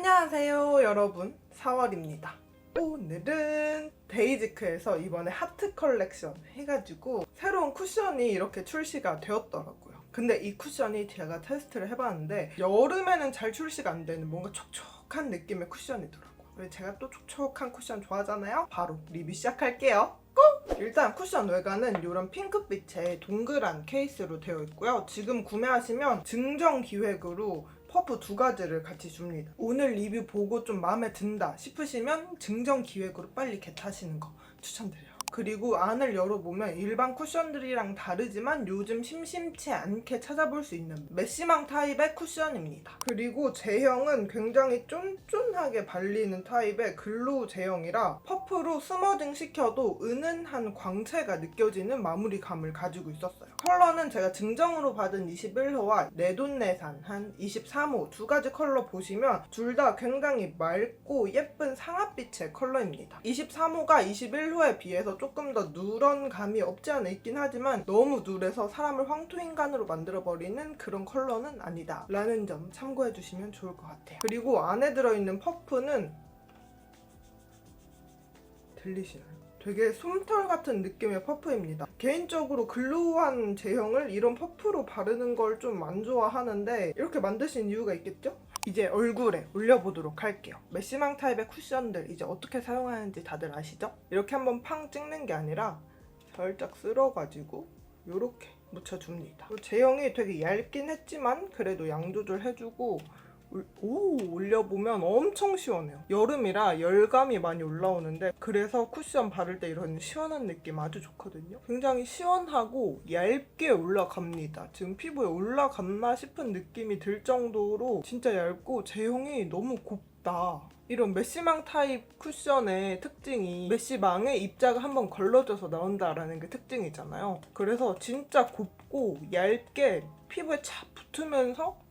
안녕하세요 여러분, 4월입니다. 오늘은 데이지크에서 이번에 하트 컬렉션 해가지고 새로운 쿠션이 이렇게 출시가 되었더라고요. 근데 이 쿠션이 제가 테스트를 해봤는데 여름에는 잘 출시가 안 되는 뭔가 촉촉한 느낌의 쿠션이더라고요. 그래서 제가 또 촉촉한 쿠션 좋아하잖아요. 바로 리뷰 시작할게요. 일단 쿠션 외관은 이런 핑크빛의 동그란 케이스로 되어 있고요. 지금 구매하시면 증정 기획으로 퍼프 2가지를 같이 줍니다. 오늘 리뷰 보고 좀 마음에 든다 싶으시면 증정 기획으로 빨리 겟하시는 거 추천드려요. 그리고 안을 열어보면 일반 쿠션들이랑 다르지만 요즘 심심치 않게 찾아볼 수 있는 메쉬망 타입의 쿠션입니다. 그리고 제형은 굉장히 쫀쫀하게 발리는 타입의 글로우 제형이라 퍼프로 스머징 시켜도 은은한 광채가 느껴지는 마무리감을 가지고 있었어요. 컬러는 제가 증정으로 받은 21호와 내돈내산 한 23호 두 가지 컬러 보시면 둘 다 굉장히 맑고 예쁜 상아빛의 컬러입니다. 23호가 21호에 비해서 조금 더 누런 감이 없지 않아 있긴 하지만 너무 누래서 사람을 황토인간으로 만들어버리는 그런 컬러는 아니다 라는 점 참고해주시면 좋을 것 같아요. 그리고 안에 들어있는 퍼프는 들리시나요? 되게 솜털 같은 느낌의 퍼프입니다. 개인적으로 글로우한 제형을 이런 퍼프로 바르는 걸 좀 안 좋아하는데 이렇게 만드신 이유가 있겠죠? 이제 얼굴에 올려보도록 할게요. 메쉬망 타입의 쿠션들 이제 어떻게 사용하는지 다들 아시죠? 이렇게 한번 팡 찍는 게 아니라 살짝 쓸어가지고 이렇게 묻혀줍니다. 제형이 되게 얇긴 했지만 그래도 양 조절해주고 올려보면 엄청 시원해요. 여름이라 열감이 많이 올라오는데 그래서 쿠션 바를 때 이런 시원한 느낌 아주 좋거든요. 굉장히 시원하고 얇게 올라갑니다. 지금 피부에 올라갔나 싶은 느낌이 들 정도로 진짜 얇고 제형이 너무 곱다. 이런 메쉬망 타입 쿠션의 특징이 메쉬망에 입자가 한번 걸러져서 나온다라는 게 특징이잖아요. 그래서 진짜 곱고 얇게 피부에 착 붙으면서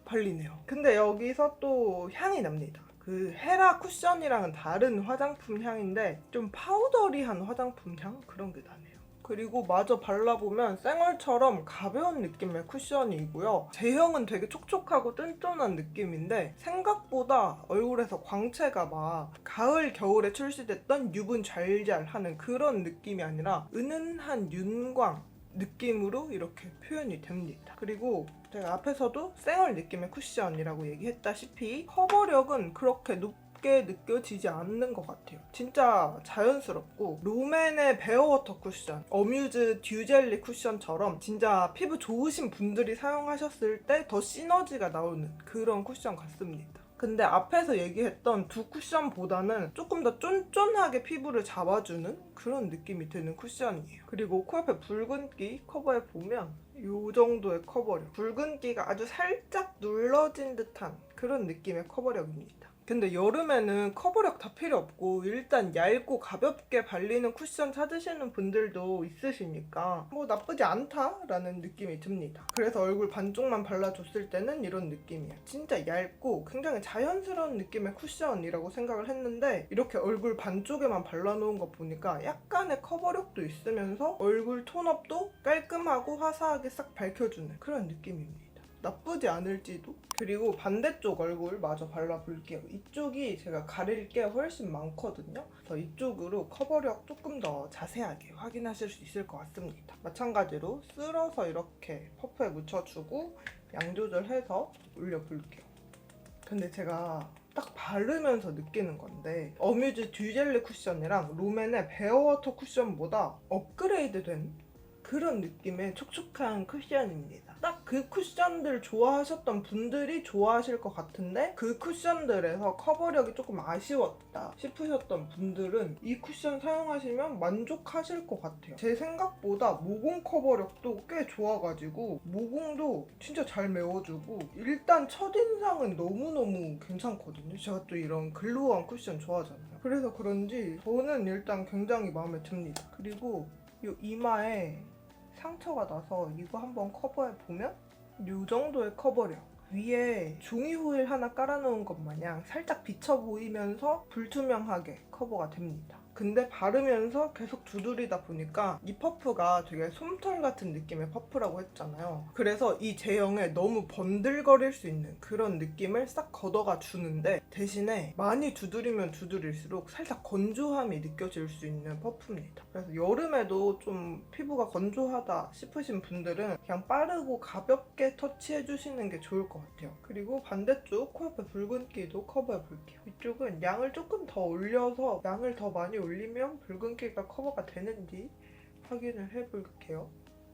발리네요. 근데 여기서 또 향이 납니다. 그 헤라 쿠션이랑은 다른 화장품 향인데 좀 파우더리한 화장품 향? 그런 게 나네요. 그리고 마저 발라보면 쌩얼처럼 가벼운 느낌의 쿠션이고요. 제형은 되게 촉촉하고 쫀쫀한 느낌인데 생각보다 얼굴에서 광채가 막 가을, 겨울에 출시됐던 유분 잘잘하는 그런 느낌이 아니라 은은한 윤광 느낌으로 이렇게 표현이 됩니다. 그리고 제가 앞에서도 쌩얼 느낌의 쿠션이라고 얘기했다시피 커버력은 그렇게 높게 느껴지지 않는 것 같아요. 진짜 자연스럽고 롬앤의 베어워터 쿠션, 어뮤즈 듀젤리 쿠션처럼 진짜 피부 좋으신 분들이 사용하셨을 때 더 시너지가 나오는 그런 쿠션 같습니다. 근데 앞에서 얘기했던 두 쿠션보다는 조금 더 쫀쫀하게 피부를 잡아주는 그런 느낌이 드는 쿠션이에요. 그리고 코옆에 붉은기 커버해 보면 이 정도의 커버력. 붉은기가 아주 살짝 눌러진 듯한 그런 느낌의 커버력입니다. 근데 여름에는 커버력 다 필요 없고 일단 얇고 가볍게 발리는 쿠션 찾으시는 분들도 있으시니까 뭐 나쁘지 않다라는 느낌이 듭니다. 그래서 얼굴 반쪽만 발라줬을 때는 이런 느낌이에요. 진짜 얇고 굉장히 자연스러운 느낌의 쿠션이라고 생각을 했는데 이렇게 얼굴 반쪽에만 발라놓은 거 보니까 약간의 커버력도 있으면서 얼굴 톤업도 깔끔하고 화사하게 싹 밝혀주는 그런 느낌입니다. 나쁘지 않을지도? 그리고 반대쪽 얼굴 마저 발라볼게요. 이쪽이 제가 가릴 게 훨씬 많거든요. 그래서 이쪽으로 커버력 조금 더 자세하게 확인하실 수 있을 것 같습니다. 마찬가지로 쓸어서 이렇게 퍼프에 묻혀주고 양 조절해서 올려볼게요. 근데 제가 딱 바르면서 느끼는 건데 어뮤즈 듀젤리 쿠션이랑 롬앤의 베어워터 쿠션보다 업그레이드된 그런 느낌의 촉촉한 쿠션입니다. 딱 그 쿠션들 좋아하셨던 분들이 좋아하실 것 같은데 그 쿠션들에서 커버력이 조금 아쉬웠다 싶으셨던 분들은 이 쿠션 사용하시면 만족하실 것 같아요. 제 생각보다 모공 커버력도 꽤 좋아가지고 모공도 진짜 잘 메워주고 일단 첫인상은 너무너무 괜찮거든요. 제가 또 이런 글로우한 쿠션 좋아하잖아요. 그래서 그런지 저는 일단 굉장히 마음에 듭니다. 그리고 이 이마에 상처가 나서 이거 한번 커버해보면 이 정도의 커버력. 위에 종이 호일 하나 깔아놓은 것 마냥 살짝 비쳐 보이면서 불투명하게 커버가 됩니다. 근데 바르면서 계속 두드리다 보니까 이 퍼프가 되게 솜털 같은 느낌의 퍼프라고 했잖아요. 그래서 이 제형에 너무 번들거릴 수 있는 그런 느낌을 싹 걷어가 주는데, 대신에 많이 두드리면 두드릴수록 살짝 건조함이 느껴질 수 있는 퍼프입니다. 그래서 여름에도 좀 피부가 건조하다 싶으신 분들은 그냥 빠르고 가볍게 터치해주시는 게 좋을 것 같아요. 그리고 반대쪽 코옆에 붉은기도 커버해볼게요. 이쪽은 양을 조금 더 올려서 양을 더 많이 올리면 붉은기가 커버가 되는지 확인을 해볼게요.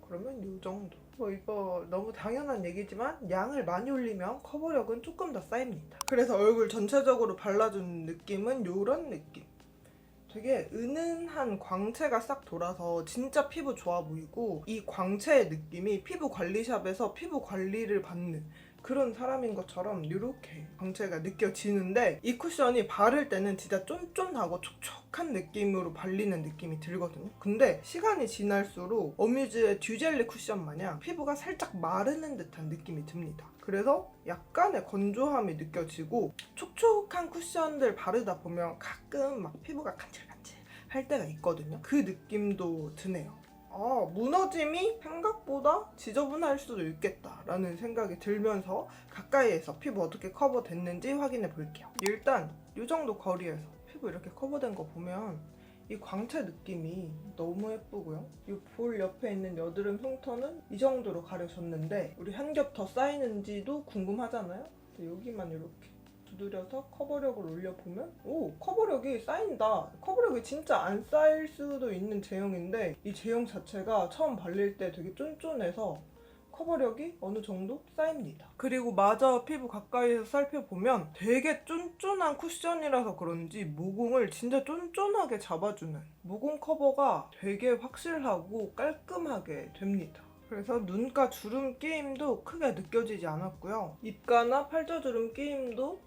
그러면 이 정도. 이거 너무 당연한 얘기지만 양을 많이 올리면 커버력은 조금 더 쌓입니다. 그래서 얼굴 전체적으로 발라주는 느낌은 이런 느낌. 되게 은은한 광채가 싹 돌아서 진짜 피부 좋아 보이고, 이 광채의 느낌이 피부 관리샵에서 피부 관리를 받는 그런 사람인 것처럼 이렇게 광채가 느껴지는데, 이 쿠션이 바를 때는 진짜 쫀쫀하고 촉촉한 느낌으로 발리는 느낌이 들거든요. 근데 시간이 지날수록 어뮤즈의 듀젤리 쿠션 마냥 피부가 살짝 마르는 듯한 느낌이 듭니다. 그래서 약간의 건조함이 느껴지고, 촉촉한 쿠션들 바르다 보면 가끔 막 피부가 간질간질 할 때가 있거든요. 그 느낌도 드네요. 무너짐이 생각보다 지저분할 수도 있겠다라는 생각이 들면서 가까이에서 피부 어떻게 커버됐는지 확인해 볼게요. 일단 이 정도 거리에서 피부 이렇게 커버된 거 보면 이 광채 느낌이 너무 예쁘고요. 이 볼 옆에 있는 여드름 흉터는 이 정도로 가려졌는데, 우리 한 겹 더 쌓이는지도 궁금하잖아요. 여기만 이렇게 두드려서 커버력을 올려보면 커버력이 쌓인다. 커버력이 진짜 안 쌓일 수도 있는 제형인데, 이 제형 자체가 처음 발릴 때 되게 쫀쫀해서 커버력이 어느 정도 쌓입니다. 그리고 마저 피부 가까이에서 살펴보면 되게 쫀쫀한 쿠션이라서 그런지 모공을 진짜 쫀쫀하게 잡아주는, 모공 커버가 되게 확실하고 깔끔하게 됩니다. 그래서 눈가 주름 끼임도 크게 느껴지지 않았고요. 입가나 팔자주름 끼임도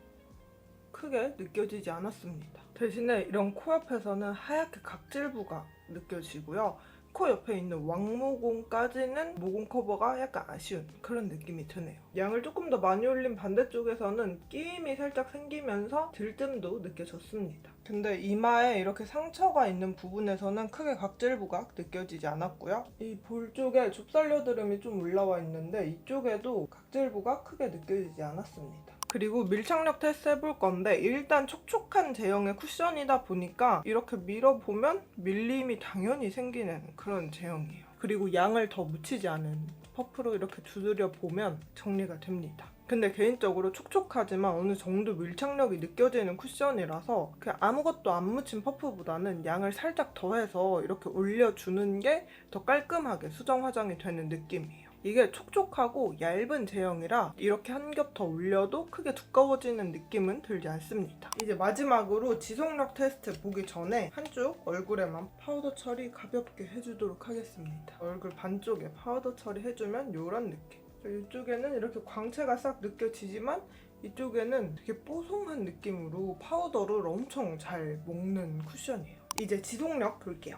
크게 느껴지지 않았습니다. 대신에 이런 코 옆에서는 하얗게 각질부가 느껴지고요. 코 옆에 있는 왕모공까지는 모공 커버가 약간 아쉬운 그런 느낌이 드네요. 양을 조금 더 많이 올린 반대쪽에서는 끼임이 살짝 생기면서 들뜸도 느껴졌습니다. 근데 이마에 이렇게 상처가 있는 부분에서는 크게 각질부가 느껴지지 않았고요. 이 볼 쪽에 좁쌀 여드름이 좀 올라와 있는데 이쪽에도 각질부가 크게 느껴지지 않았습니다. 그리고 밀착력 테스트 해볼 건데, 일단 촉촉한 제형의 쿠션이다 보니까 이렇게 밀어보면 밀림이 당연히 생기는 그런 제형이에요. 그리고 양을 더 묻히지 않은 퍼프로 이렇게 두드려 보면 정리가 됩니다. 근데 개인적으로 촉촉하지만 어느 정도 밀착력이 느껴지는 쿠션이라서 그냥 아무것도 안 묻힌 퍼프보다는 양을 살짝 더해서 이렇게 올려주는 게 더 깔끔하게 수정 화장이 되는 느낌이에요. 이게 촉촉하고 얇은 제형이라 이렇게 한 겹 더 올려도 크게 두꺼워지는 느낌은 들지 않습니다. 이제 마지막으로 지속력 테스트 보기 전에 한쪽 얼굴에만 파우더 처리 가볍게 해주도록 하겠습니다. 얼굴 반쪽에 파우더 처리 해주면 이런 느낌. 이쪽에는 이렇게 광채가 싹 느껴지지만 이쪽에는 되게 뽀송한 느낌으로 파우더를 엄청 잘 먹는 쿠션이에요. 이제 지속력 볼게요.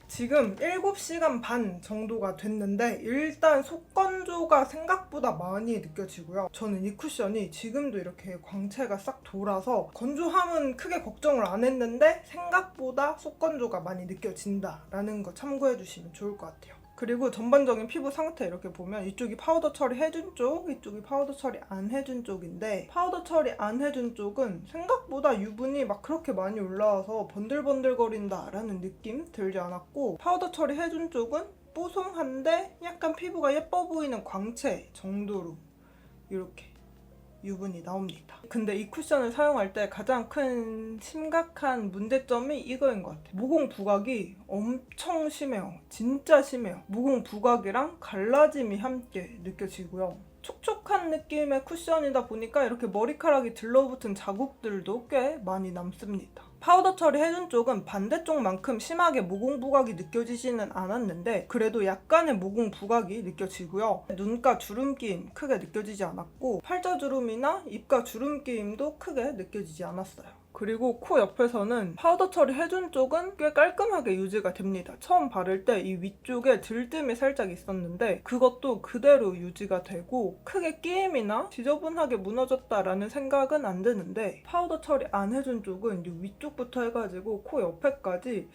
지금 7시간 반 정도가 됐는데 일단 속건조가 생각보다 많이 느껴지고요. 저는 이 쿠션이 지금도 이렇게 광채가 싹 돌아서 건조함은 크게 걱정을 안 했는데 생각보다 속건조가 많이 느껴진다라는 거 참고해 주시면 좋을 것 같아요. 그리고 전반적인 피부 상태 이렇게 보면 이쪽이 파우더 처리 해준 쪽, 이쪽이 파우더 처리 안 해준 쪽인데, 파우더 처리 안 해준 쪽은 생각보다 유분이 막 그렇게 많이 올라와서 번들번들거린다 라는 느낌 들지 않았고, 파우더 처리 해준 쪽은 뽀송한데 약간 피부가 예뻐 보이는 광채 정도로 이렇게 유분이 나옵니다. 근데 이 쿠션을 사용할 때 가장 큰 심각한 문제점이 이거인 것 같아요. 모공 부각이 엄청 심해요. 진짜 심해요. 모공 부각이랑 갈라짐이 함께 느껴지고요. 촉촉한 느낌의 쿠션이다 보니까 이렇게 머리카락이 들러붙은 자국들도 꽤 많이 남습니다. 파우더 처리해준 쪽은 반대쪽만큼 심하게 모공 부각이 느껴지지는 않았는데 그래도 약간의 모공 부각이 느껴지고요. 눈가 주름 끼임 크게 느껴지지 않았고 팔자 주름이나 입가 주름 끼임도 크게 느껴지지 않았어요. 그리고 코 옆에서는 파우더 처리해준 쪽은 꽤 깔끔하게 유지가 됩니다. 처음 바를 때 이 위쪽에 들뜸이 살짝 있었는데 그것도 그대로 유지가 되고 크게 끼임이나 지저분하게 무너졌다라는 생각은 안 드는데, 파우더 처리 안 해준 쪽은 이 위쪽부터 해가지고 코 옆에까지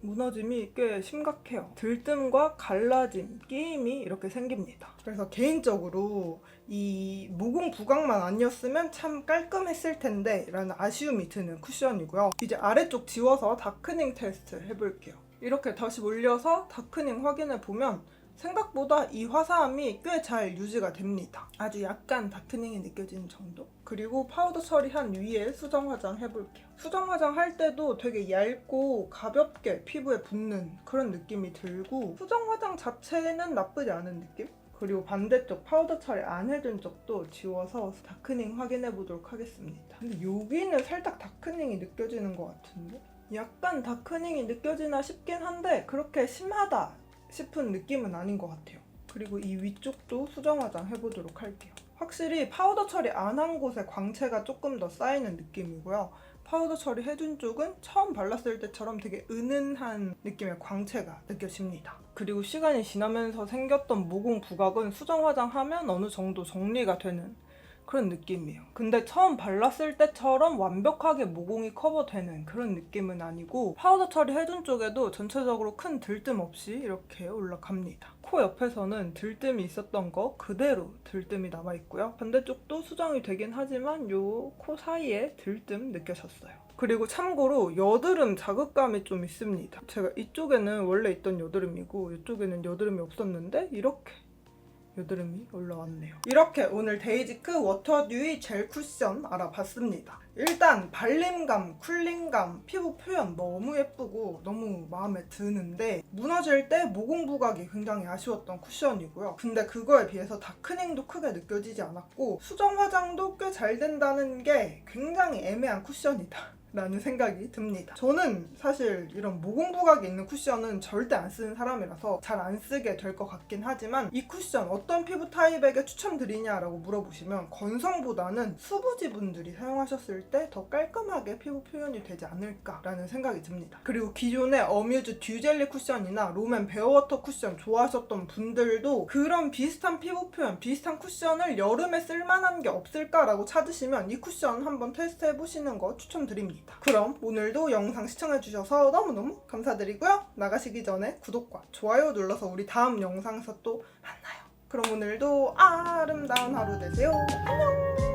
무너짐이 꽤 심각해요. 들뜸과 갈라짐, 끼임이 이렇게 생깁니다. 그래서 개인적으로 이 모공 부각만 아니었으면 참 깔끔했을 텐데 라는 아쉬움이 드는 쿠션이고요. 이제 아래쪽 지워서 다크닝 테스트 해볼게요. 이렇게 다시 올려서 다크닝 확인해보면 생각보다 이 화사함이 꽤 잘 유지가 됩니다. 아주 약간 다크닝이 느껴지는 정도? 그리고 파우더 처리한 위에 수정 화장 해볼게요. 수정 화장 할 때도 되게 얇고 가볍게 피부에 붙는 그런 느낌이 들고, 수정 화장 자체는 나쁘지 않은 느낌? 그리고 반대쪽 파우더 처리 안 해준 쪽도 지워서 다크닝 확인해보도록 하겠습니다. 근데 여기는 살짝 다크닝이 느껴지는 것 같은데? 약간 다크닝이 느껴지나 싶긴 한데 그렇게 심하다 싶은 느낌은 아닌 것 같아요. 그리고 이 위쪽도 수정 화장 해보도록 할게요. 확실히 파우더 처리 안 한 곳에 광채가 조금 더 쌓이는 느낌이고요. 파우더 처리 해준 쪽은 처음 발랐을 때처럼 되게 은은한 느낌의 광채가 느껴집니다. 그리고 시간이 지나면서 생겼던 모공 부각은 수정 화장하면 어느 정도 정리가 되는 그런 느낌이에요. 근데 처음 발랐을 때처럼 완벽하게 모공이 커버되는 그런 느낌은 아니고, 파우더 처리 해준 쪽에도 전체적으로 큰 들뜸 없이 이렇게 올라갑니다. 코 옆에서는 들뜸이 있었던 거 그대로 들뜸이 남아있고요. 반대쪽도 수정이 되긴 하지만 요 코 사이에 들뜸 느껴졌어요. 그리고 참고로 여드름 자극감이 좀 있습니다. 제가 이쪽에는 원래 있던 여드름이고 이쪽에는 여드름이 없었는데 이렇게 여드름이 올라왔네요. 이렇게 오늘 데이지크 워터듀이 젤 쿠션 알아봤습니다. 일단 발림감, 쿨링감, 피부 표현 너무 예쁘고 너무 마음에 드는데 무너질 때 모공 부각이 굉장히 아쉬웠던 쿠션이고요. 근데 그거에 비해서 다크닝도 크게 느껴지지 않았고 수정 화장도 꽤 잘 된다는 게 굉장히 애매한 쿠션이다 라는 생각이 듭니다. 저는 사실 이런 모공 부각이 있는 쿠션은 절대 안 쓰는 사람이라서 잘 안 쓰게 될 것 같긴 하지만, 이 쿠션 어떤 피부 타입에게 추천드리냐라고 물어보시면 건성보다는 수부지 분들이 사용하셨을 때 더 깔끔하게 피부 표현이 되지 않을까라는 생각이 듭니다. 그리고 기존의 어뮤즈 듀젤리 쿠션이나 롬앤 베어워터 쿠션 좋아하셨던 분들도 그런 비슷한 피부 표현, 비슷한 쿠션을 여름에 쓸만한 게 없을까라고 찾으시면 이 쿠션 한번 테스트해보시는 거 추천드립니다. 그럼 오늘도 영상 시청해주셔서 너무너무 감사드리고요. 나가시기 전에 구독과 좋아요 눌러서 우리 다음 영상에서 또 만나요. 그럼 오늘도 아름다운 하루 되세요. 안녕!